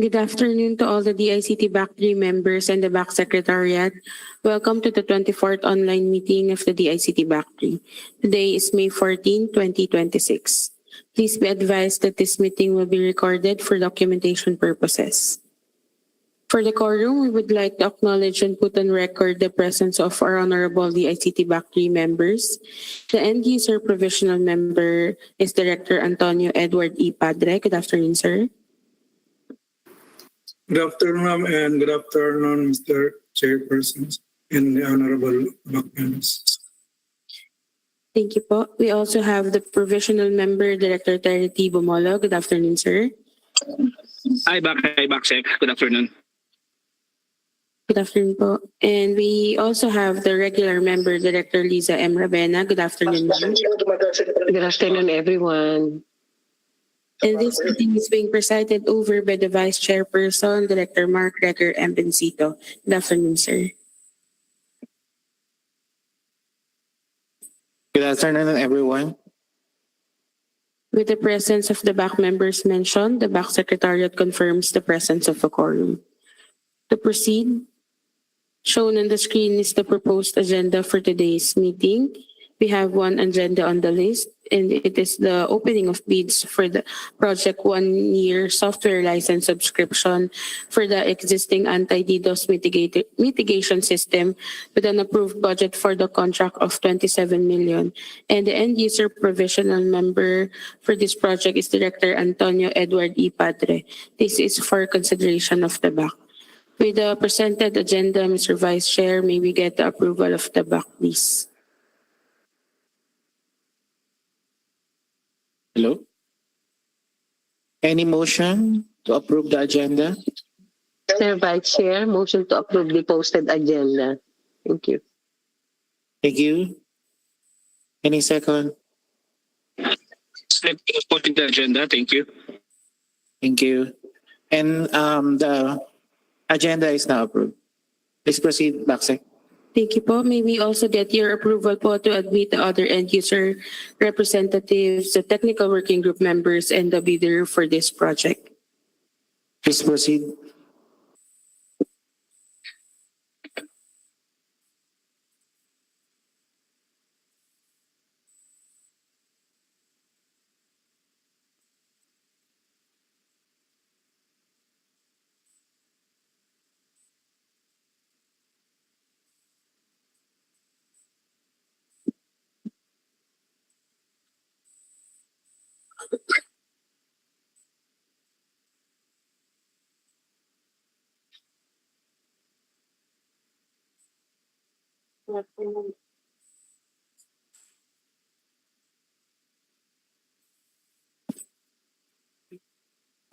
Good afternoon to all the DICT BAC 3 members and the BAC Secretariat. Welcome to the 24th online meeting of the DICT BAC 3. Today is May 14, 2026. Please be advised that this meeting will be recorded for documentation purposes. For the quorum, we would like to acknowledge and put on record the presence of our honorable DICT BAC 3 members. The end user provisional member is Director Antonio Edward E. Padre. Good afternoon, sir. Good afternoon, ma'am, and good afternoon, Mr. Chairperson and the Honorable BAC members. Thank you po. We also have the provisional member, Director Terry T. Bomolo. Good afternoon, sir. Hi, back, Sec. Good afternoon. Good afternoon po. And we also have the regular member, Director Liza M. Ravena. Good afternoon, ma'am. Good afternoon, everyone. And this meeting is being presided over by the Vice Chairperson, Director Mark Recker M. Bencito. Good afternoon, sir. Good afternoon, everyone. With the presence of the BAC members mentioned, the BAC Secretariat confirms the presence of a quorum. To proceed, shown on the screen is the proposed agenda for today's meeting. We have one agenda on the list, and it is the opening of bids for the project 1-year software license subscription for the existing anti-DDoS mitigation system with an approved budget for the contract of 27 million. And the end user provisional member for this project is Director Antonio Edward E. Padre. This is for consideration of the BAC. With the presented agenda, Mr. Vice Chair, may we get the approval of the BAC, please? Hello? Any motion to approve the agenda? Sir Vice Chair, motion to approve the posted agenda. Thank you. Thank you. Any second? Posting the agenda. Thank you. Thank you. And the agenda is now approved. Please proceed, Baksek. Thank you po. May we also get your approval po to admit the other end user representatives, the technical working group members, and the bidder for this project. Please proceed.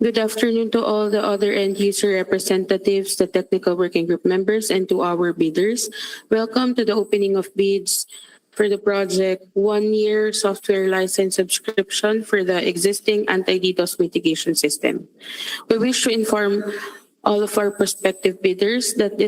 Good afternoon to all the other end user representatives, the technical working group members, and to our bidders. Welcome to the opening of bids for the project 1-year software license subscription for the existing anti-DDoS mitigation system. We wish to inform all of our prospective bidders that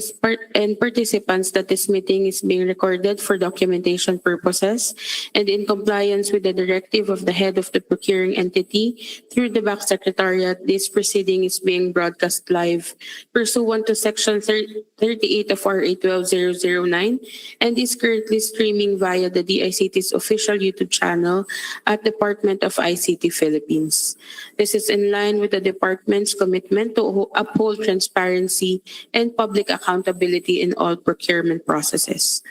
and participants that this meeting is being recorded for documentation purposes and in compliance with the directive of the head of the procuring entity through the BAC Secretariat. This proceeding is being broadcast live pursuant to Section 38 of RA 12009 and is currently streaming via the DICT's official YouTube channel at Department of ICT Philippines. This is in line with the department's commitment to uphold transparency and public accountability in all procurement processes.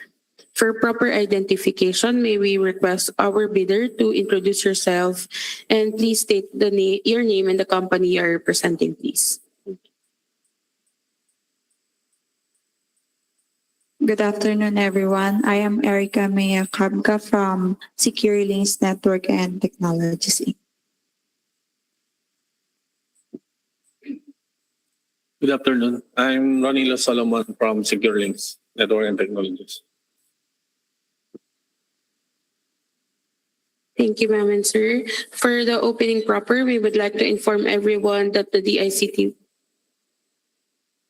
For proper identification, may we request our bidder to introduce yourself and please state your name and the company you are representing, please. Good afternoon, everyone. I am Erica Mea Kabka from Secure Links Network and Technologies, Inc. Good afternoon. I'm Ronilo Solomon from Secure Links Network and Technologies. Thank you, ma'am and sir. For the opening proper, we would like to inform everyone that the DICT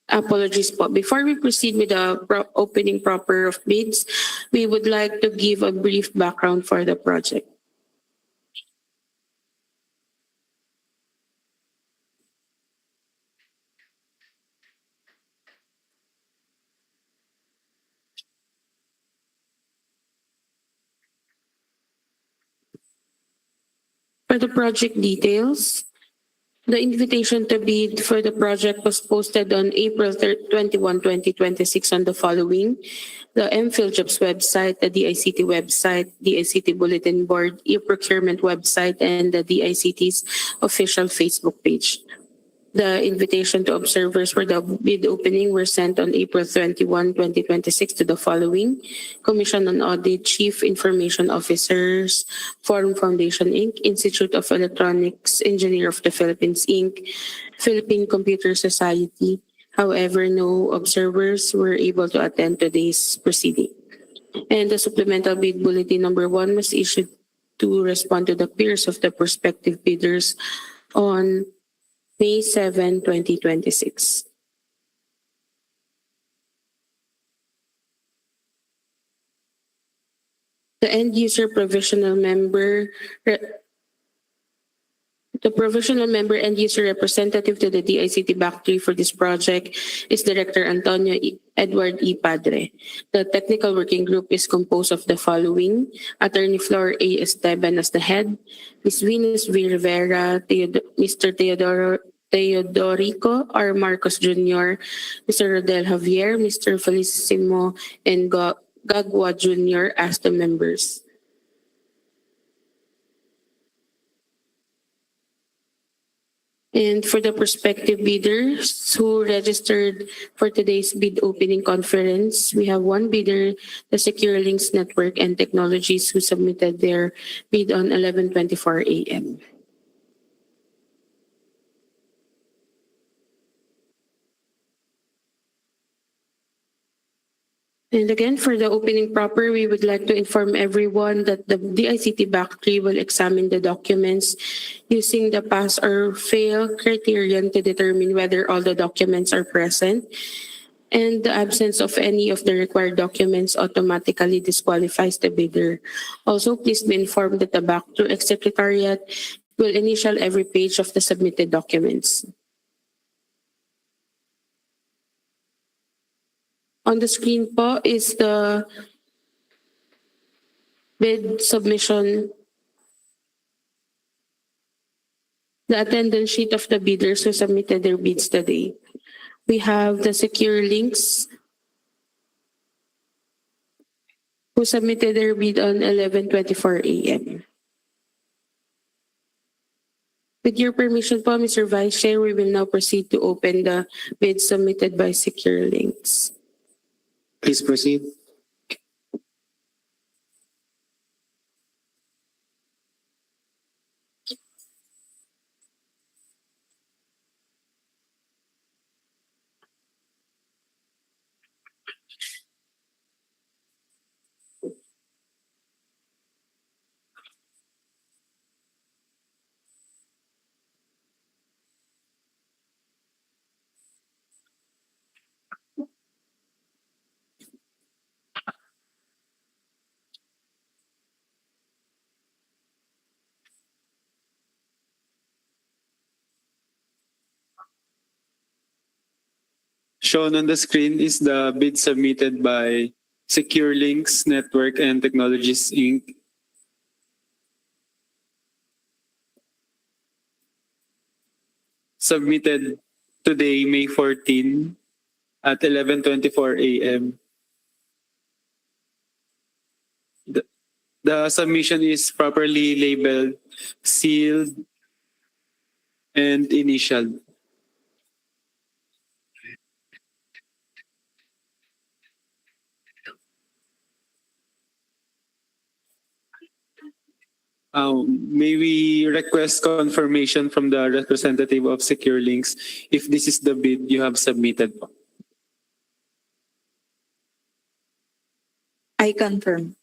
apologies po. Before we proceed with the opening proper of bids, we would like to give a brief background for the project. For the project details, the invitation to bid for the project was posted on April 21, 2026 on the following: the MPhilJobs website, the DICT website, DICT Bulletin Board, e-procurement website, and the DICT's official Facebook page. The invitation to observers for the bid opening were sent on April 21, 2026 to the following: Commission on Audit, Chief Information Officers, Forum Foundation Inc., Institute of Electronics Engineer of the Philippines Inc., Philippine Computer Society. However, no observers were able to attend today's proceeding. And the supplemental bid bulletin number 1 was issued to respond to the peers of the prospective bidders on May 7, 2026. The end user provisional member, the provisional member end user representative to the DICT Back 3 for this project is Director Antonio Edward E. Padre. The technical working group is composed of the following: Attorney Flor A. Esteban as the head, Ms. Venus V. Rivera, Mr. Teodorico R. Marcos Jr., Mr. Rodel Javier, Mr. Felicissimo, and Gagwa Jr. as the members. And for the prospective bidders who registered for today's bid opening conference, we have one bidder, the Secure Links Network and Technologies, who submitted their bid on 11:24 a.m. And again, for the opening proper, we would like to inform everyone that the DICT Back 3 will examine the documents using the pass or fail criterion to determine whether all the documents are present, and the absence of any of the required documents automatically disqualifies the bidder. Also, please be informed that the Back 2 Secretariat will initial every page of the submitted documents. On the screen po is the bid submission, the attendance sheet of the bidders who submitted their bids today. We have the Secure Links who submitted their bid on 11:24 a.m. With your permission po, Mr. Vice Chair, we will now proceed to open the bids submitted by Secure Links. Please proceed. Shown on the screen is the bid submitted by Secure Links Network and Technologies Inc. Submitted today, May 14 at 11:24 a.m. The submission is properly labeled, sealed, and initialed. May we request confirmation from the representative of Secure Links if this is the bid you have submitted? I confirm.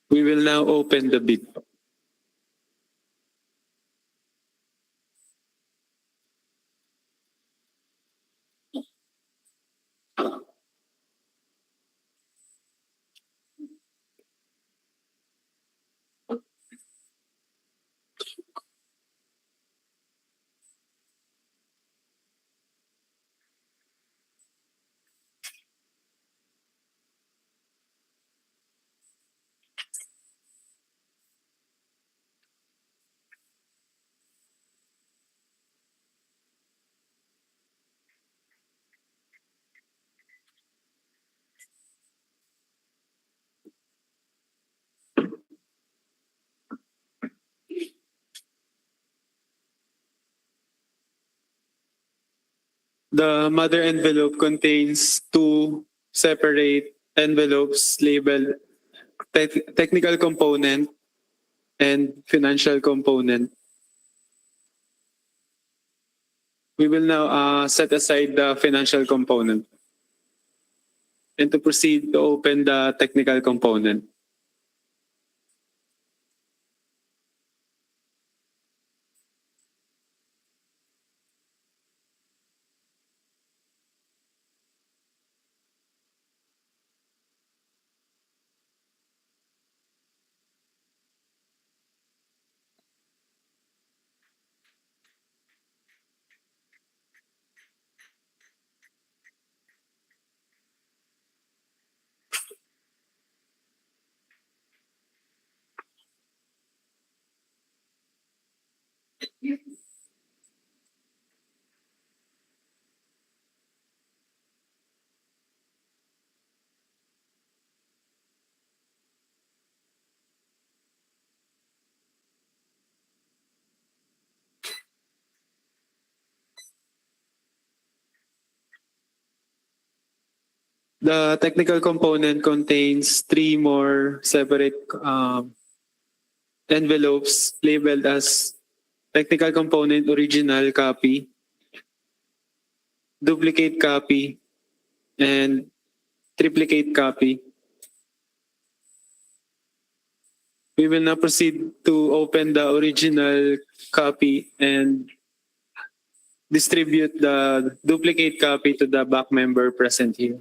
We will now open the bid. The mother envelope contains two separate envelopes labeled technical component and financial component. We will now set aside the financial component and to proceed to open the technical component. The technical component contains three more separate envelopes labeled as technical component original copy, duplicate copy, and triplicate copy. We will now proceed to open the original copy and distribute the duplicate copy to the back member present here.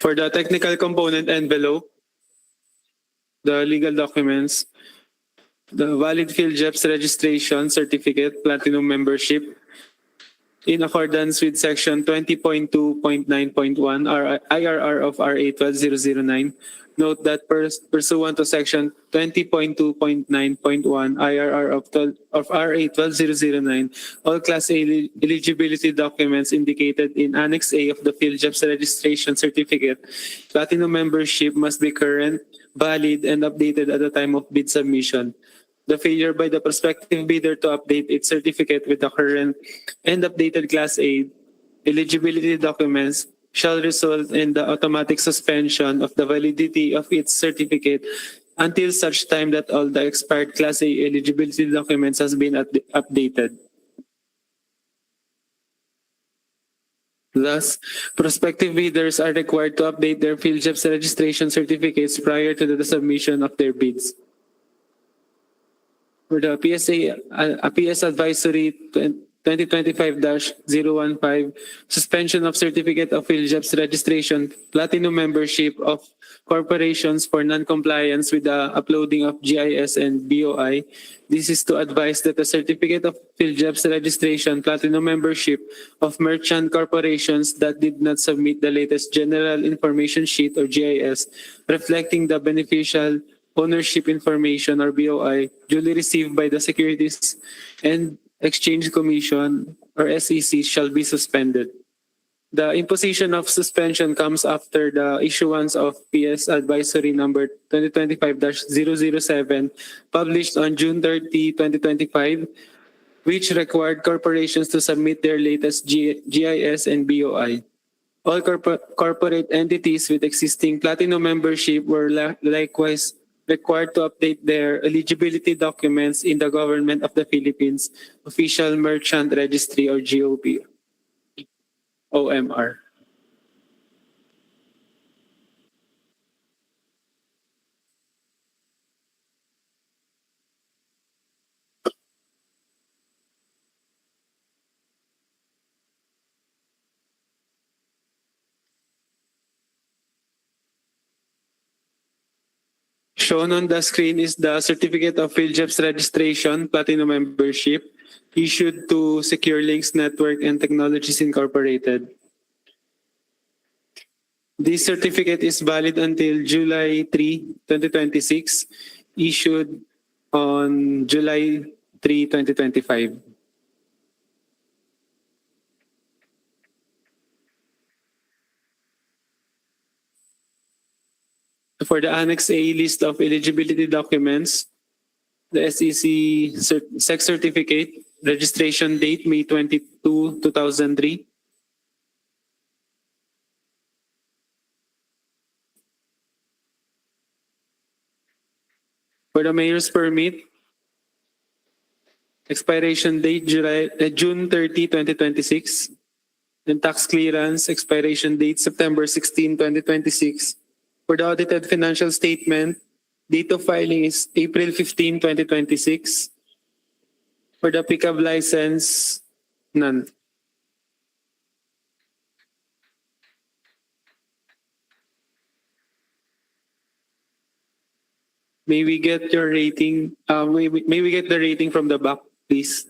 For the technical component envelope, the legal documents, the valid PhilJEPS registration certificate, platinum membership, in accordance with section 20.2.9.1 IRR of RA 12009. Note that pursuant to section 20.2.9.1 IRR of RA 12009, all Class A eligibility documents indicated in Annex A of the PhilJEPS registration certificate, platinum membership must be current, valid, and updated at the time of bid submission. The failure by the prospective bidder to update its certificate with the current and updated Class A eligibility documents shall result in the automatic suspension of the validity of its certificate until such time that all the expired Class A eligibility documents has been updated. Thus, prospective bidders are required to update their PhilJEPS registration certificates prior to the submission of their bids. For the PSA, PS Advisory 2025-015, suspension of certificate of PhilJEPS registration, platinum membership of corporations for non-compliance with the uploading of GIS and BOI. This is to advise that the certificate of PhilJEPS registration, platinum membership of merchant corporations that did not submit the latest general information sheet or GIS reflecting the beneficial ownership information or BOI duly received by the Securities and Exchange Commission or SEC shall be suspended. The imposition of suspension comes after the issuance of PS Advisory number 2025-007 published on June 30, 2025, which required corporations to submit their latest GIS and BOI. All corporate entities with existing platinum membership were likewise required to update their eligibility documents in the Government of the Philippines Official Merchant Registry or GOP, OMR. Shown on the screen is the certificate of PhilJEPS registration, platinum membership, issued to SecureLinks Network and Technologies Incorporated. This certificate is valid until July 3, 2026, issued on July 3, 2025. For the Annex A list of eligibility documents, the SEC sex certificate, registration date May 22, 2003. For the mayor's permit, expiration date June 30, 2026. And tax clearance, expiration date September 16, 2026. For the audited financial statement, date of filing is April 15, 2026. For the pickup license, none. May we get your rating? May we get the rating from the back, please?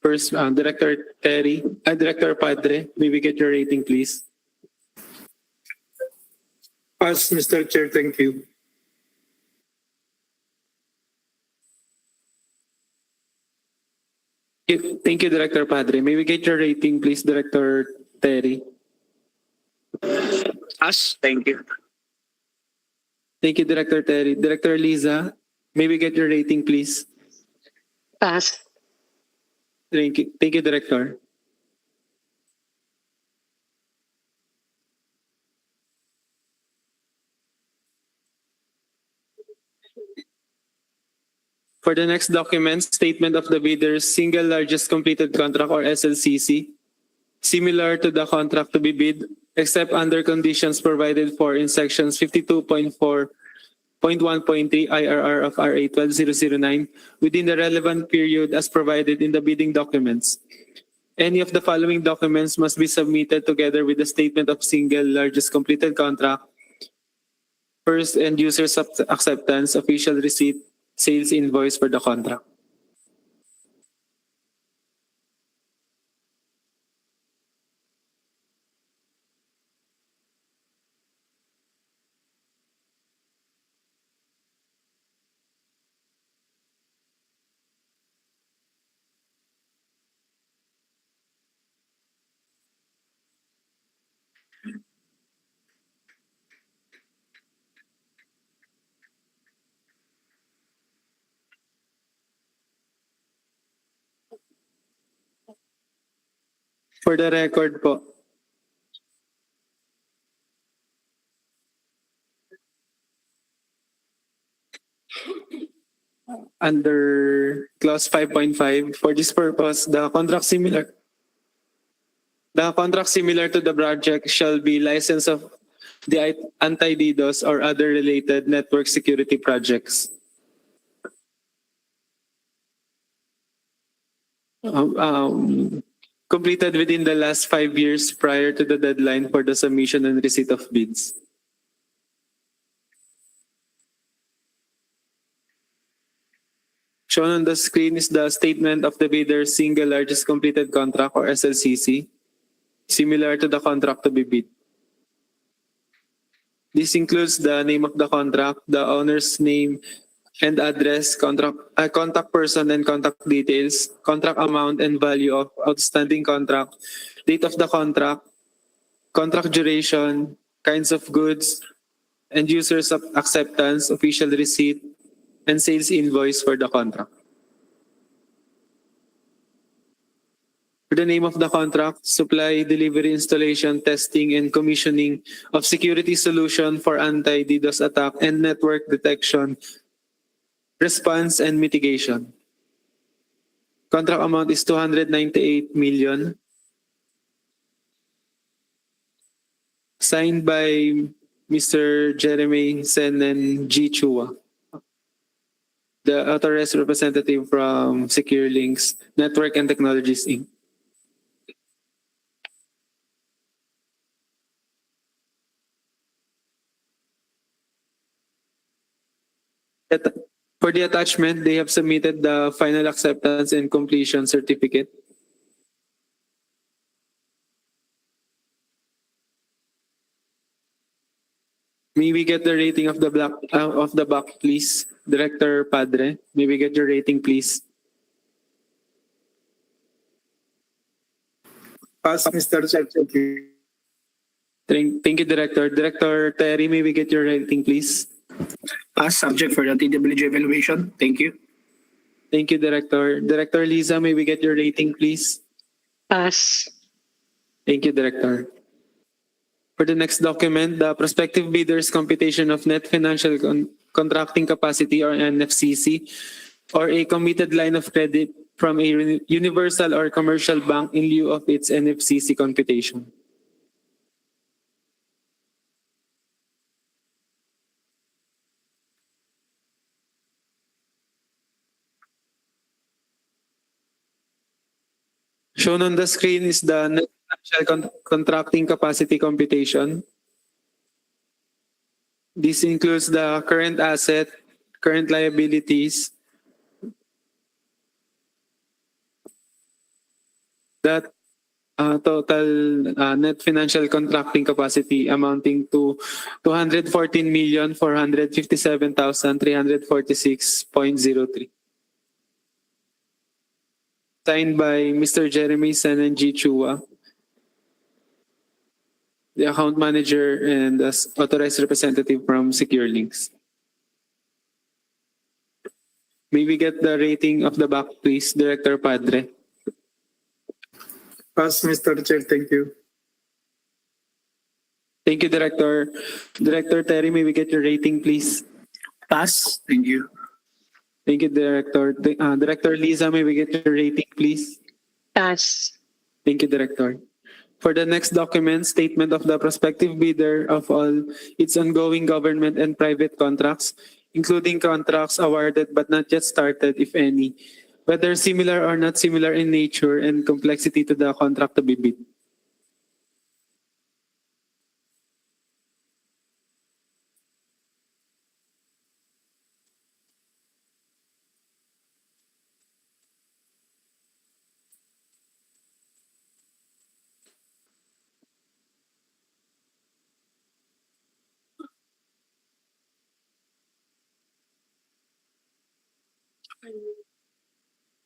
First, Director Director Padre, may we get your rating, please? Pass, Mr. Chair. Thank you. Thank you, Director Padre. May we get your rating, please, Director Terry? Us, thank you. Thank you, Director Terry. Director Liza, may we get your rating, please? Pass. Thank you, Director. For the next document, Statement of the Bidder's Single Largest Completed Contract or SLCC, similar to the contract to be bid, except under conditions provided for in sections 52.4.1.3 IRR of RA 12009 within the relevant period as provided in the bidding documents. Any of the following documents must be submitted together with the Statement of Single Largest Completed Contract. First, end user's acceptance, official receipt, sales invoice for the contract. For the record po, under clause 5.5, for this purpose, the contract similar to the project shall be license of the Anti-DDoS or other related network security projects. Completed within the last 5 years prior to the deadline for the submission and receipt of bids. Shown on the screen is the statement of the bidder's single largest completed contract or SLCC, similar to the contract to be bid. This includes the name of the contract, the owner's name and address, contact person and contact details, contract amount and value of outstanding contract, date of the contract duration, kinds of goods, and users of acceptance, official receipt, and sales invoice for the contract. For the name of the contract, supply, delivery, installation, testing, and commissioning of security solution for anti-DDoS attack and network detection, response, and mitigation. Contract amount is 298 million. Signed by Mr. Jeremy Senen G. Chua, the authorized representative from Secure Links Network and Technologies, Inc. For the attachment, they have submitted the final acceptance and completion certificate. May we get the rating of the back, please? Director Padre, may we get your rating, please? Pass, Mr. Chair. Thank you. Thank you, Director. Director Terry, may we get your rating, please? Pass subject for the TWG evaluation. Thank you. Thank you, Director. Director Liza, may we get your rating, please? Pass. Thank you, Director. For the next document, the prospective bidders computation of net financial contracting capacity or NFCC or a committed line of credit from a universal or commercial bank in lieu of its NFCC computation. Shown on the screen is the net financial contracting capacity computation. This includes the current asset, current liabilities, that total net financial contracting capacity amounting to 214,457,346.03. Signed by Mr. Jeremy Senenji Chua, the account manager and as authorized representative from SecureLinks. May we get the rating of the back, please, Director Padre? Pass, Mr. Chair. Thank you. Thank you, Director. Director Terry, may we get your rating, please? Pass. Thank you. Thank you, Director. Director Liza, may we get your rating, please? Pass. Thank you, Director. For the next document, statement of the prospective bidder of all its ongoing government and private contracts, including contracts awarded but not yet started, if any, whether similar or not similar in nature and complexity to the contract to be bid.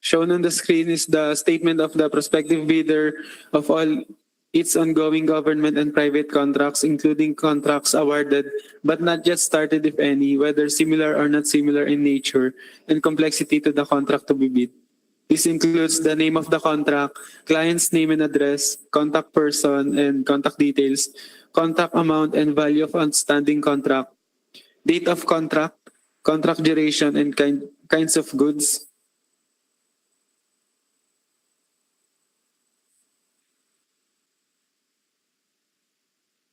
Shown on the screen is the statement of the prospective bidder of all its ongoing government and private contracts, including contracts awarded but not yet started, if any, whether similar or not similar in nature and complexity to the contract to be bid. This includes the name of the contract, client's name and address, contact person and contact details, contract amount and value of outstanding contract, date of contract, contract duration, and kinds of goods.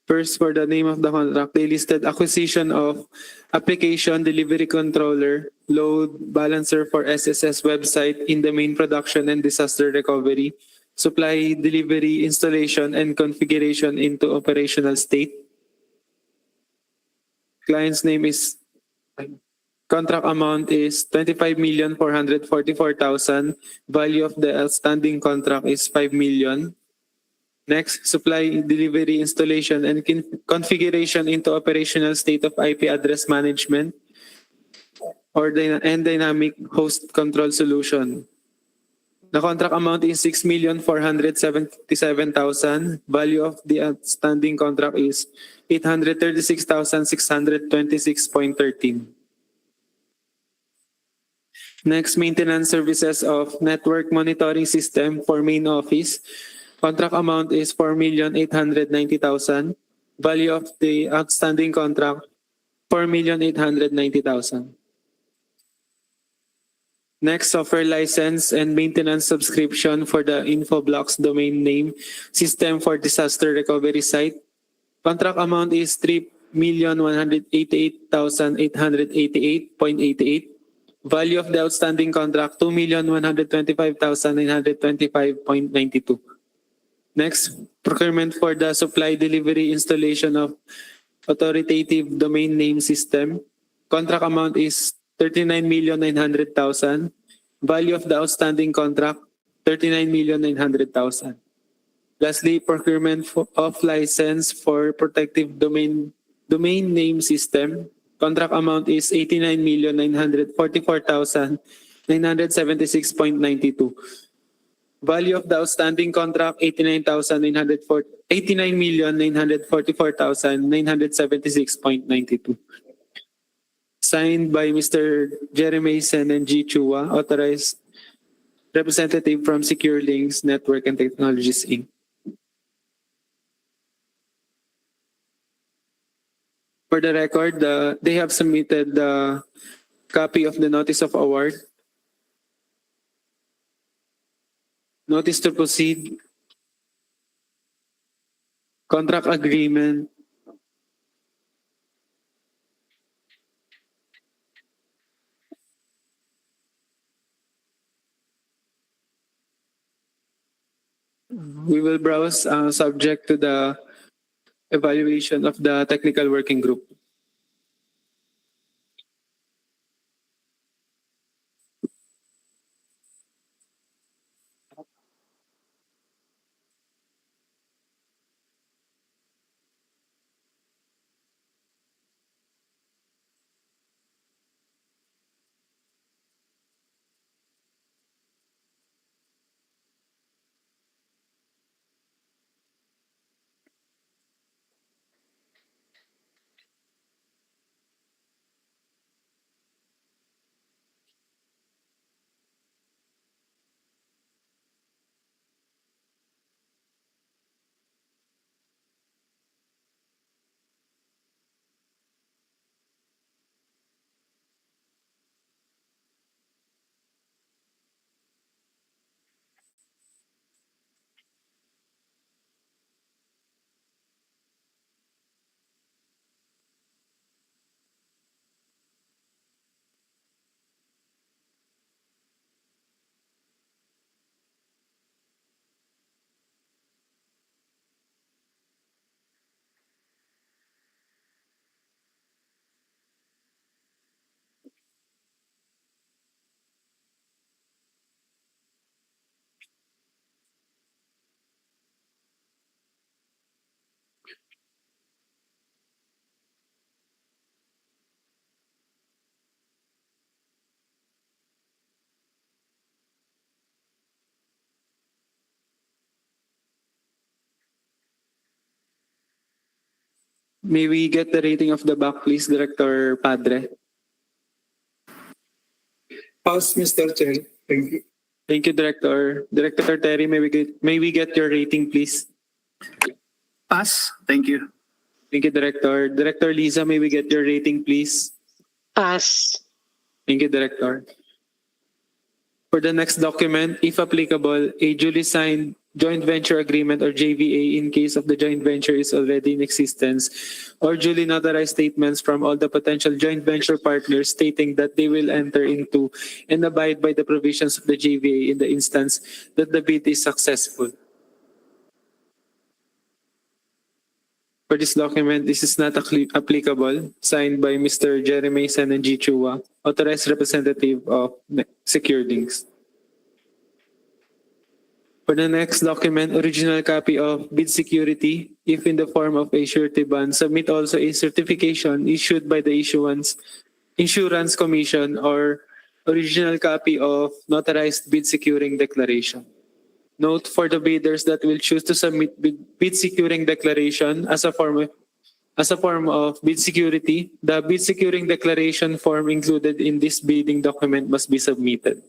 First, for the name of the contract, they listed acquisition of application delivery controller, load balancer for SSS website in the main production and disaster recovery, supply delivery installation and configuration into operational state. Client's name is, contract amount is 25,444,000. Value of the outstanding contract is 5 million. Next, supply, delivery, installation, and configuration into operational state of IP address management or and dynamic host control solution. The contract amount is 6,477,000. Value of the outstanding contract is 836,626.13. Next, maintenance services of network monitoring system for main office. Contract amount is 4,890,000. Value of the outstanding contract, 4,890,000. Next, software license and maintenance subscription for the Infoblox domain name system for disaster recovery site. Contract amount is 3,188,888.88. Value of the outstanding contract, 2,125,925.92. Next, procurement for the supply delivery installation of authoritative domain name system. Contract amount is 39,900,000. Value of the outstanding contract, 39,900,000. Lastly, procurement of license for protective domain Domain name system. Contract amount is 89,944,976.92. Value of the outstanding contract 89,944,976.92. Signed by Mr. Jeremy Sen and G. Chua, authorized representative from Secure Links Network and Technologies Inc. For the record, they have submitted the copy of the notice of award, notice to proceed, contract agreement, we will browse subject to the evaluation of the technical working group. May we get the rating of the back, please, Director Padre? Pass, Mr. Chair. Thank you. Thank you, Director. Director Terry, may we get your rating, please? Pass. Thank you. Thank you, Director. Director Liza, may we get your rating, please? Pass. Thank you, Director. For the next document, if applicable, a duly signed joint venture agreement or JVA in case of the joint venture is already in existence, or duly notarized statements from all the potential joint venture partners stating that they will enter into and abide by the provisions of the JVA in the instance that the bid is successful. For this document, this is not applicable, signed by Mr. Jeremy Sen and G. Chua, authorized representative of Secure Links. For the next document, original copy of bid security, if in the form of a surety bond, submit also a certification issued by the Insurance Commission or original copy of notarized bid securing declaration. Note for the bidders that will choose to submit bid securing declaration as a form of bid security, the bid securing declaration form included in this bidding document must be submitted.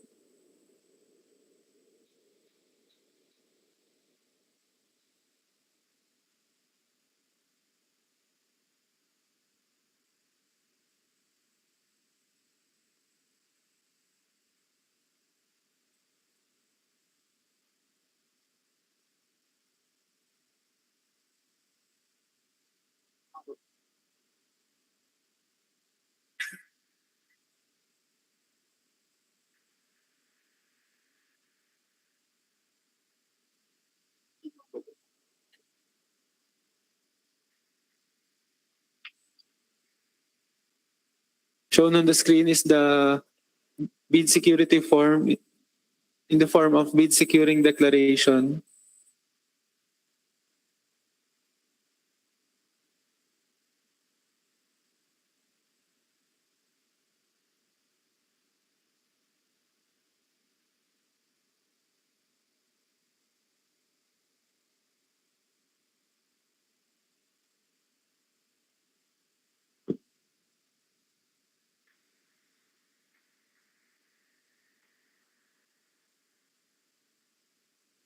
Shown on the screen is the bid security form in the form of bid securing declaration.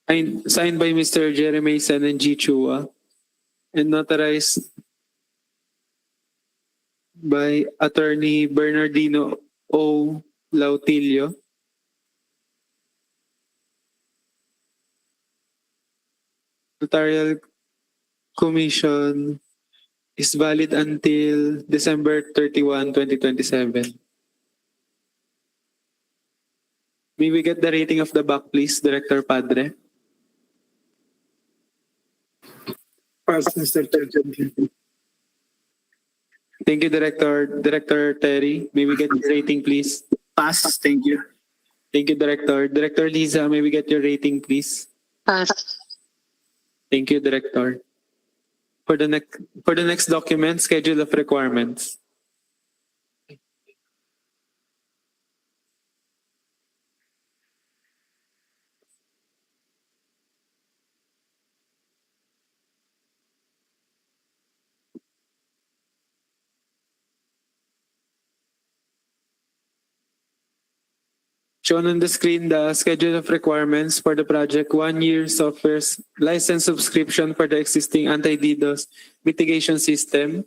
Signed by Mr. Jeremy Sen and G. Chua and notarized by Attorney Bernardino O. Lautilio. Notarial Commission is valid until December 31, 2027. May we get the rating of the back, please, Director Padre? Pass, Mr. Chair. Thank you, Director. Director Terry, may we get the rating, please? Pass. Thank you. Thank you, Director. Director Liza, may we get your rating, please? Pass. Thank you, Director. For the next document, schedule of requirements. Shown on the screen, the schedule of requirements for the project 1-year software license subscription for the existing anti-DDoS mitigation system.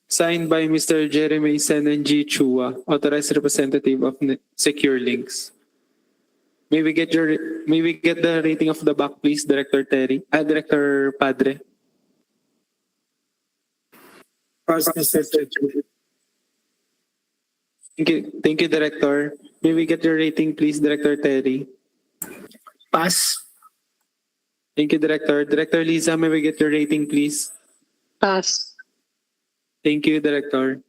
Signed by Mr. Jeremy Sen and G. Chua, authorized representative of Secure Links. May we get the rating of the back, please, Director Terry? Director Padre. Pass, Mr. Chair. Thank you, Director. May we get your rating, please, Director Terry? Pass. Thank you, Director. Director Liza, may we get your rating, please? Pass. Thank you, Director.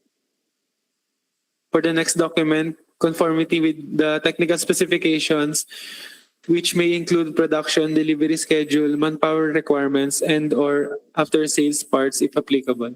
For the next document, conformity with the technical specifications, which may include production, delivery schedule, manpower requirements, and/or after-sales parts if applicable.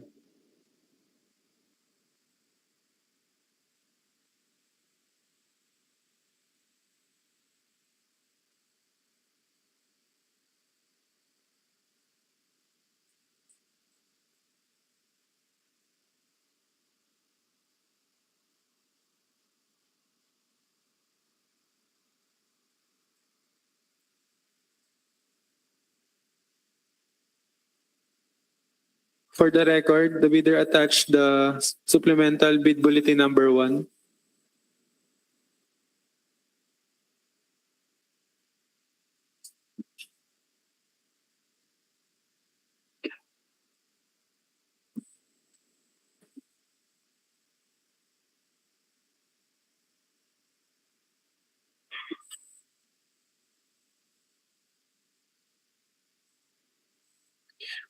For the record, the bidder attached the supplemental bid bulletin number 1.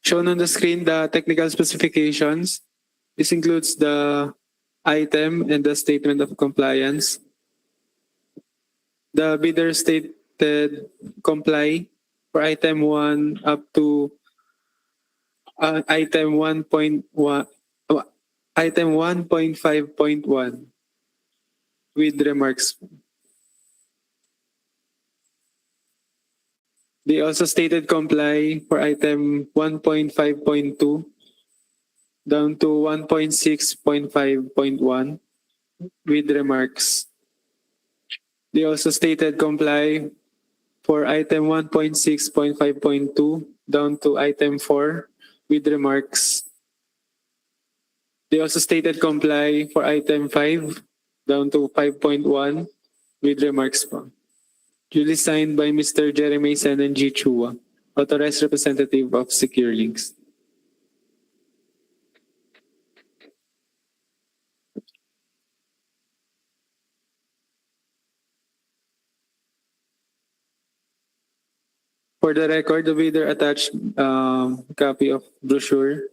Shown on the screen, the technical specifications. This includes the item and the statement of compliance. The bidder stated comply for item 1 up to item 1.1, item 1.5.1 with remarks. They also stated comply for item 1.5.2 down to 1.6.5.1 with remarks. They also stated comply for item 1.6.5.2 down to item 4 with remarks. They also stated comply for item 5 down to 5.1 with remarks po. Duly signed by Mr. Jeremy Sen and G. Chua, authorized representative of Secure Links. For the record, the bidder attached copy of brochure.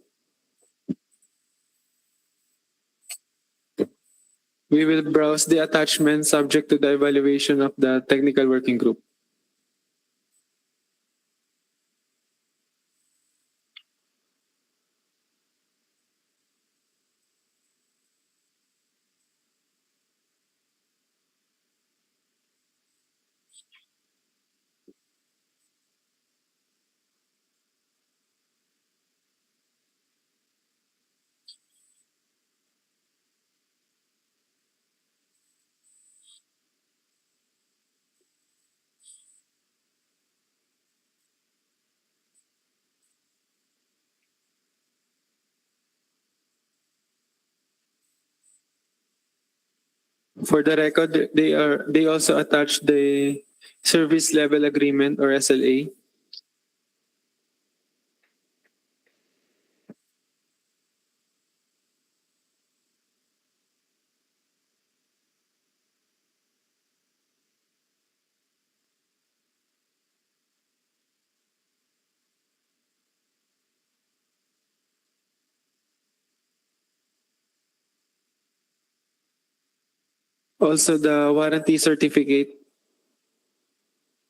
We will browse the attachment subject to the evaluation of the technical working group. For the record, they also attached the service level agreement or SLA. Also the warranty certificate,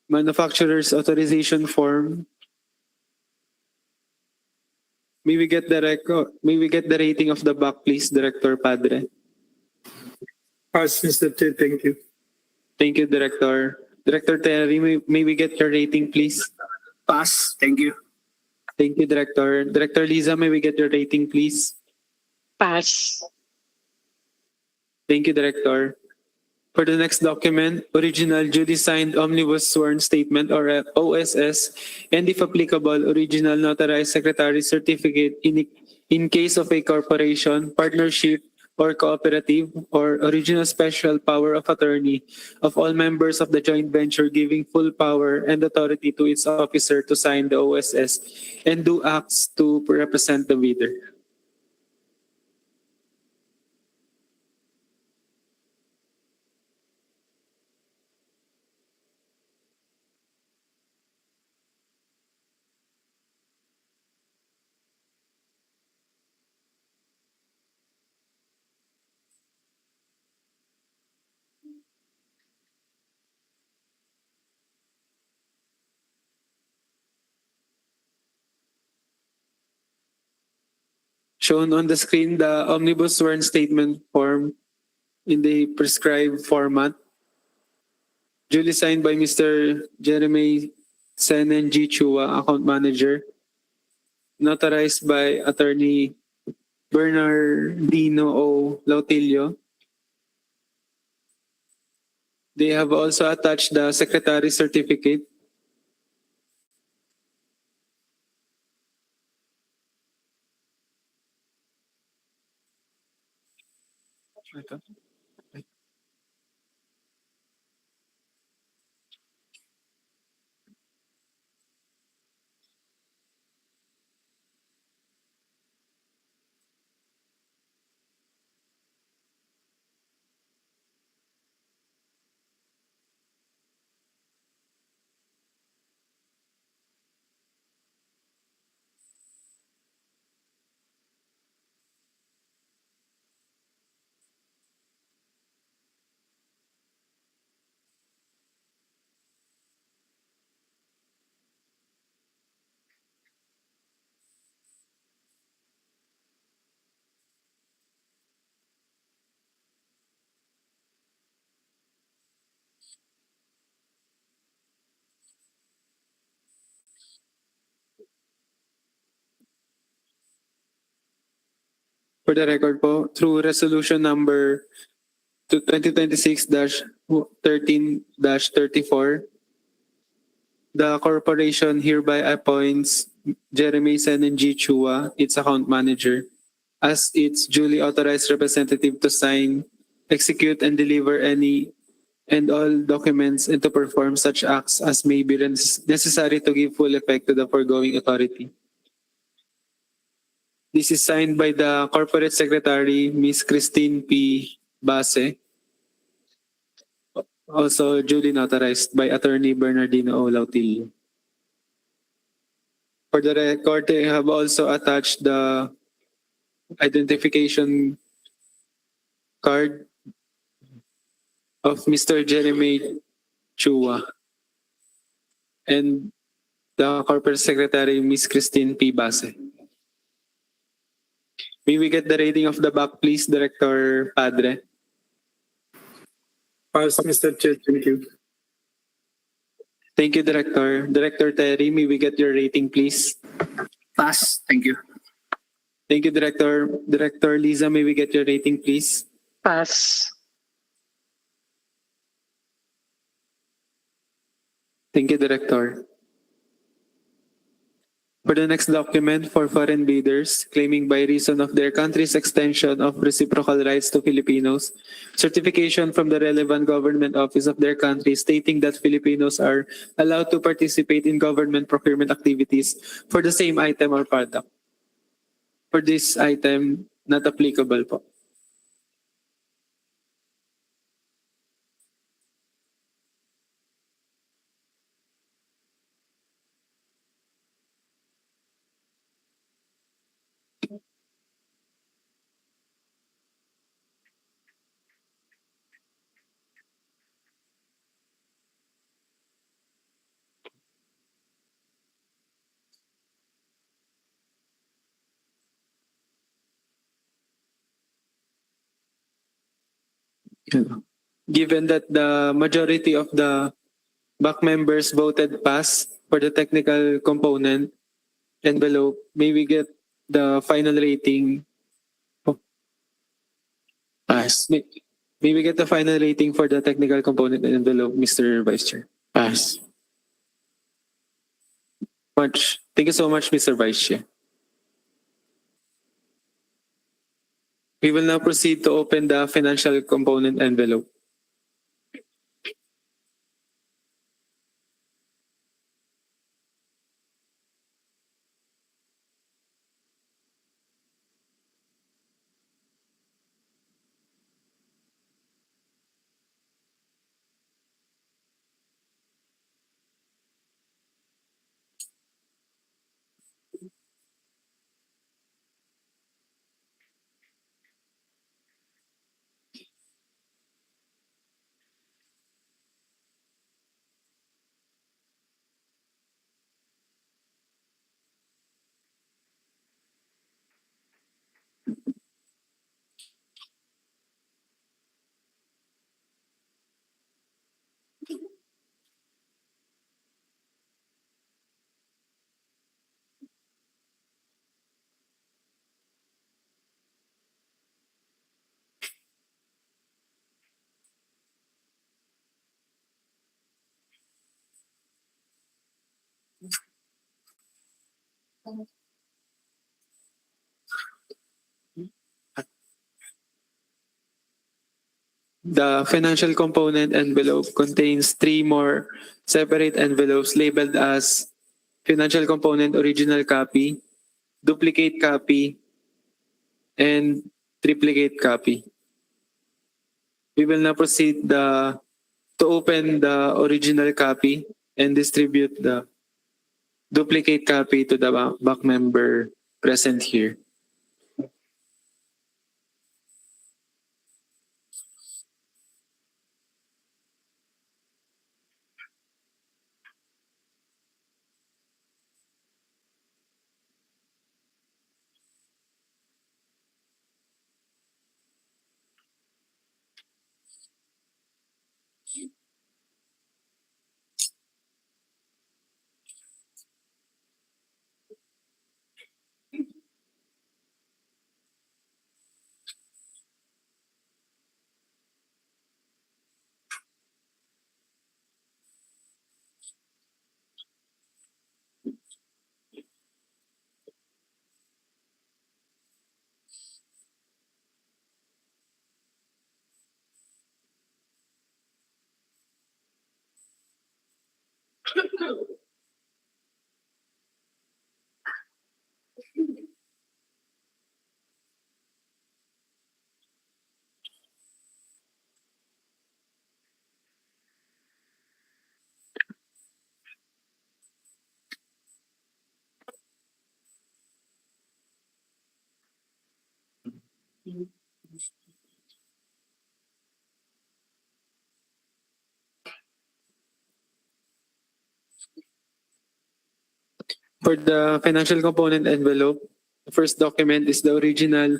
manufacturer's authorization form. May we get the rating of the back, please, Director Padre. Pass, Mr. Chair. Thank you. Thank you, Director. Director Terry, may we get your rating, please? Pass. Thank you. Thank you, Director. Director Liza, may we get your rating, please? Pass. Thank you, Director. For the next document, original duly signed omnibus sworn statement or OSS, and if applicable, original notarized secretary certificate in case of a corporation, partnership, or cooperative, or original special power of attorney of all members of the joint venture giving full power and authority to its officer to sign the OSS and do acts to represent the bidder. Shown on the screen, the omnibus sworn statement form in the prescribed format, duly signed by Mr. Jeremy Senen G. Chua, Account Manager, notarized by Attorney Bernardino O. Lautilio. They have also attached the Secretary's certificate. For the record po, through resolution number 2026-13-34, the corporation hereby appoints Jeremy Senen G. Chua, its account manager, as its duly authorized representative to sign, execute, and deliver any and all documents and to perform such acts as may be necessary to give full effect to the foregoing authority. This is signed by the Corporate Secretary, Ms. Christine P. Base, also duly notarized by Attorney Bernardino O. Lautilio. For the record, they have also attached the identification card of Mr. Jeremy Chua and the Corporate Secretary, Ms. Christine P. Base. May we get the rating of the back, please, Director Padre? Pass, Mr. Chair. Thank you. Thank you, Director. Director Terry, may we get your rating, please? Pass. Thank you. Thank you, Director. Director Liza, may we get your rating, please? Pass. Thank you, Director. For the next document, for foreign bidders claiming by reason of their country's extension of reciprocal rights to Filipinos, certification from the relevant government office of their country stating that Filipinos are allowed to participate in government procurement activities for the same item or product. For this item, not applicable po. Given that the majority of the back members voted pass for the technical component envelope, may we get the final rating? Pass. May we get the final rating for the technical component envelope, Mr. Vice Chair? Pass. Thank you so much, Mr. Vice Chair. We will now proceed to open the financial component envelope. The financial component envelope contains 3 more separate envelopes labeled as financial component original copy, duplicate copy, and triplicate copy. We will now proceed to open the original copy and distribute the duplicate copy to the back member present here. For the financial component envelope, the first document is the original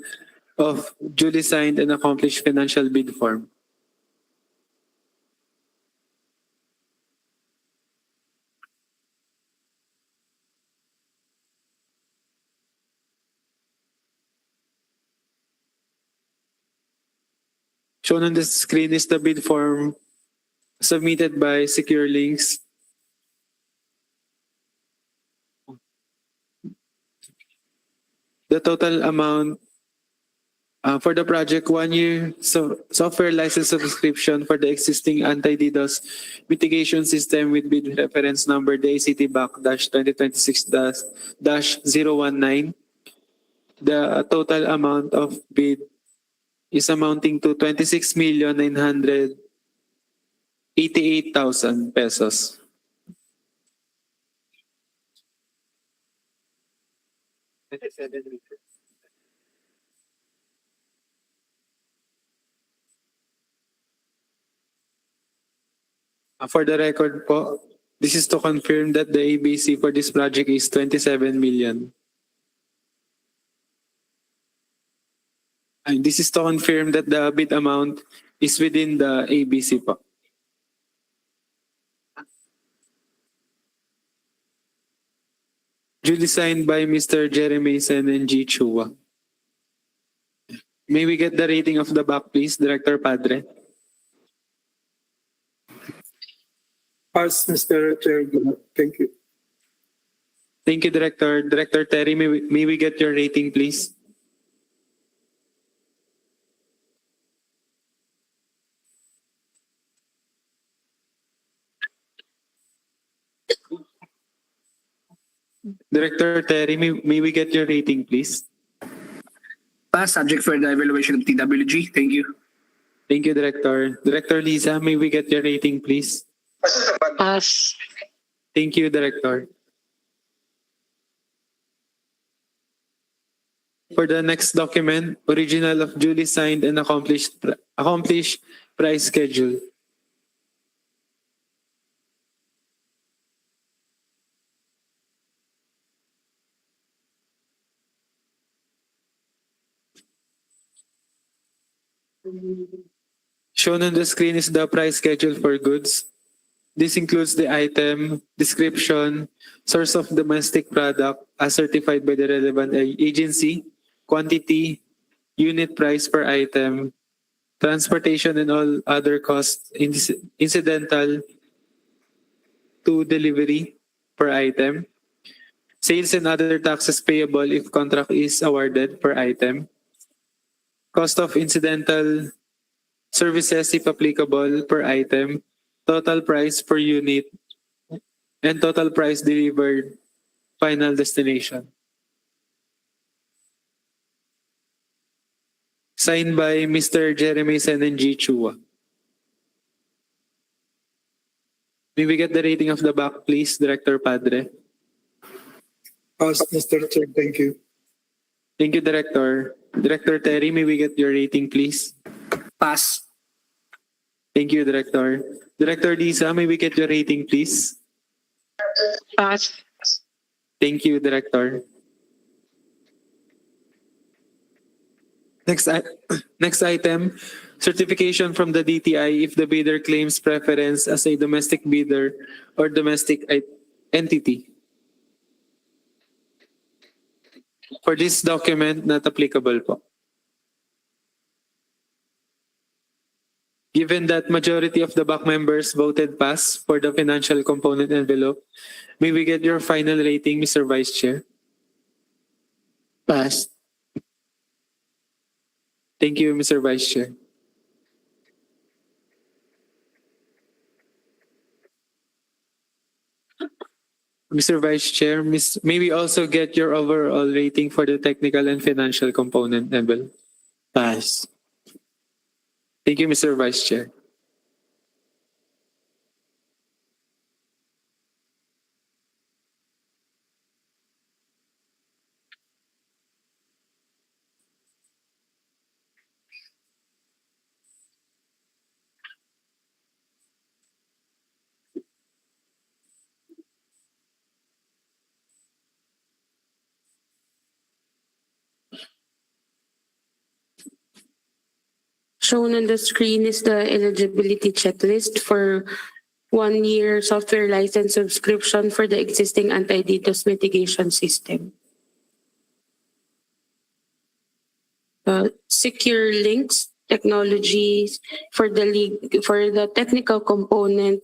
of duly signed and accomplished financial bid form. Shown on the screen is the bid form submitted by Secure Links. The total amount for the project, 1 year software license subscription for the existing anti-DDoS mitigation system with bid reference number DACT BAC-2026-019. The total amount of bid is amounting to 26,988,000 pesos. For the record po, this is to confirm that the ABC for this project is 27 million. And this is to confirm that the bid amount is within the ABC po. Duly signed by Mr. Jeremy Sen and G. Chua. May we get the rating of the back, please, Director Padre? Pass, Mr. Chair. Thank you. Thank you, Director. Director Terry, may we get your rating, please? Director Terry, may we get your rating, please? Pass, subject for the evaluation of TWG. Thank you. Thank you, Director. Director Lisa, may we get your rating, please? Pass. Thank you, Director. For the next document, original of duly signed and accomplished price schedule. Shown on the screen is the price schedule for goods. This includes the item, description, source of domestic product as certified by the relevant agency, quantity, unit price per item, transportation and all other costs incidental to delivery per item, sales and other taxes payable if contract is awarded per item, cost of incidental services if applicable per item, total price per unit, and total price delivered final destination. Signed by Mr. Jeremy Sen and G. Chua. May we get the rating of the back, please, Director Padre? Pass, Mr. Chair. Thank you. Thank you, Director. Director Terry, may we get your rating, please? Pass. Thank you, Director. Director Lisa, may we get your rating, please? Pass. Thank you, Director. Next item, certification from the DTI if the bidder claims preference as a domestic bidder or domestic entity. For this document, not applicable po. Given that majority of the back members voted pass for the financial component envelope, may we get your final rating, Mr. Vice Chair? Pass. Thank you, Mr. Vice Chair. Mr. Vice Chair, may we also get your overall rating for the technical and financial component envelope? Pass. Thank you, Mr. Vice Chair. Shown on the screen is the eligibility checklist for 1 year software license subscription for the existing anti-DDoS mitigation system. Secure links technologies for the technical component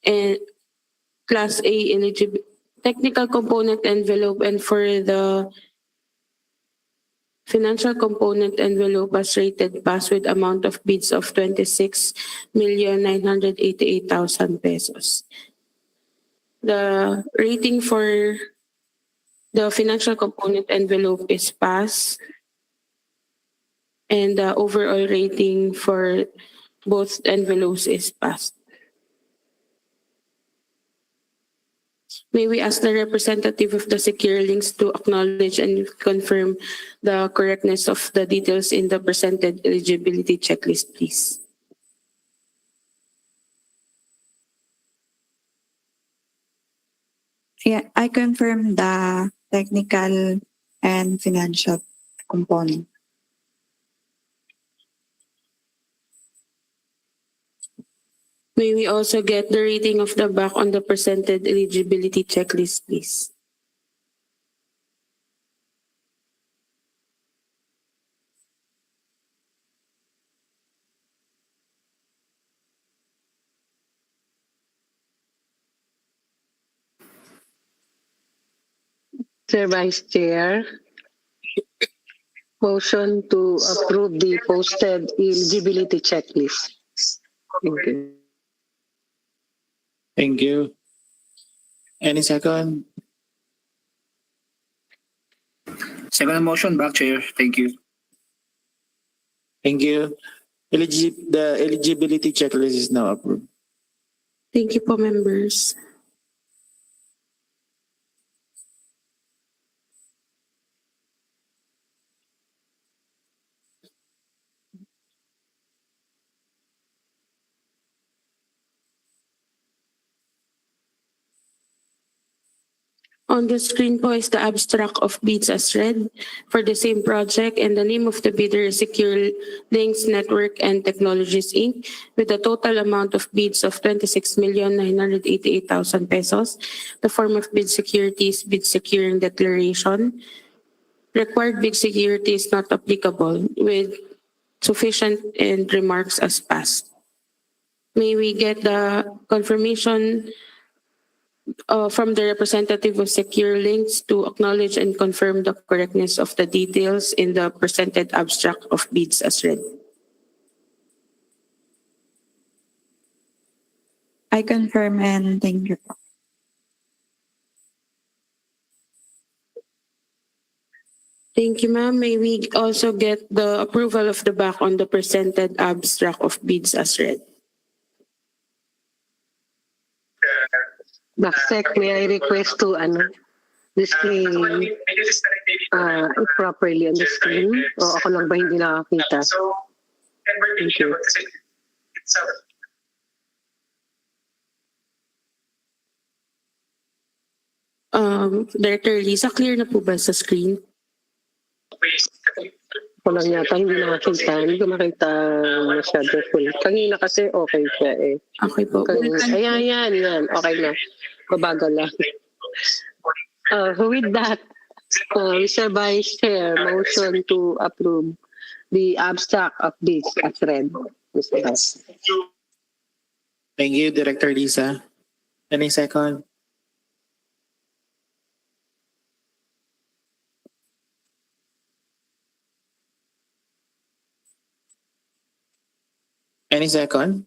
and Class A technical component envelope, and for the financial component envelope as rated pass with amount of bids of 26,988,000 pesos. The rating for the financial component envelope is pass, and the overall rating for both envelopes is pass. May we ask the representative of the Secure Links to acknowledge and confirm the correctness of the details in the presented eligibility checklist, please? Yeah, I confirm the technical and financial component. May we also get the rating of the back on the presented eligibility checklist, please? Mr. Vice Chair, motion to approve the posted eligibility checklist. Thank you. Thank you. Any second? Second motion, back chair. Thank you. Thank you. The eligibility checklist is now approved. Thank you po, members. On the screen po is the abstract of bids as read for the same project, and the name of the bidder is Secure Links Network and Technologies Inc. with a total amount of bids of 26,988,000 pesos. The form of bid security is bid securing declaration. Required bid security is not applicable with sufficient and remarks as passed. May we get the confirmation from the representative of Secure Links to acknowledge and confirm the correctness of the details in the presented abstract of bids as read? I confirm and thank you. Thank you, ma'am. May we also get the approval of the back on the presented abstract of bids as read? Backsec, may I request to display it properly on the screen? O ako lang ba hindi nakakita? Thank you. Director Lisa, clear na po ba sa screen? Ako lang yata hindi nakakita. Hindi ko makita masyado full. Kanina kasi okay siya eh. Okay po. Ayan, yan. Okay na. Mabagal lang. With that, Mr. Vice Chair, motion to approve the abstract of this as read. Mr. Vice. Thank you, Director Lisa. Any second? Any second?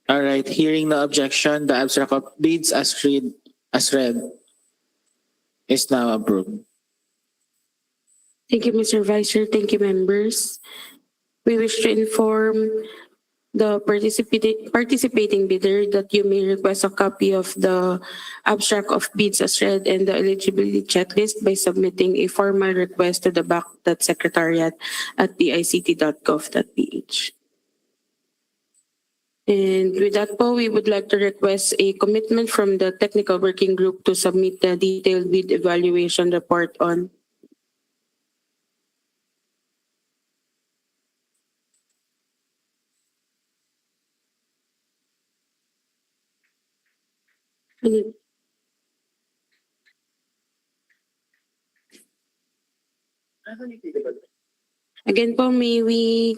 All right, hearing no objection, the abstract of bids as read is now approved. Thank you, Mr. Vice Chair. Thank you, members. We wish to inform the participating bidder that you may request a copy of the abstract of bids as read and the eligibility checklist by submitting a formal request to the back.secretariat@pict.gov.ph. And with that po, we would like to request a commitment from the technical working group to submit the detailed bid evaluation report on Again po, may we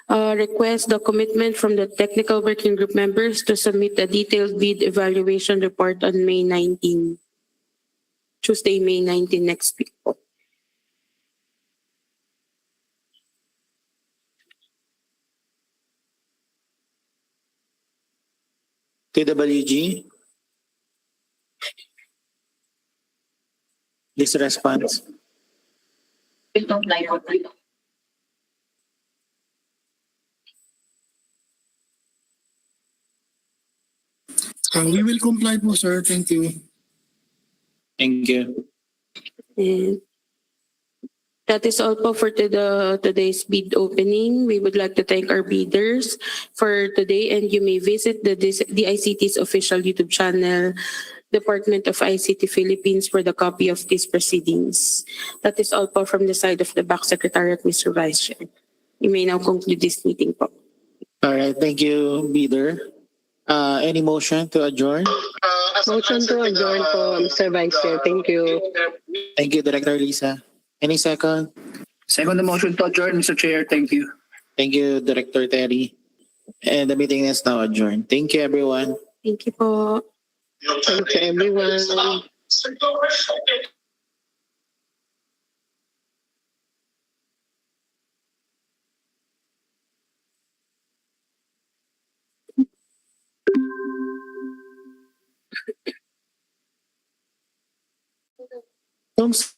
request the commitment from the technical working group members to submit a detailed bid evaluation report on May 19, Tuesday, May 19 next week po. TWG? This response. We will comply po, sir. Thank you. Thank you. And that is all po for today's bid opening. We would like to thank our bidders for today, and you may visit the ICT's official YouTube channel, Department of ICT Philippines, for the copy of these proceedings. That is all po from the side of the back secretariat, Mr. Vice Chair. You may now conclude this meeting po. All right, thank you, Bidder. Any motion to adjourn? Motion to adjourn po, Mr. Vice Chair. Thank you. Thank you, Director Lisa. Any second? Second the motion to adjourn, Mr. Chair. Thank you. Thank you, Director Terry. And the meeting is now adjourned. Thank you, everyone. Thank you po. Thank you, everyone. Thanks.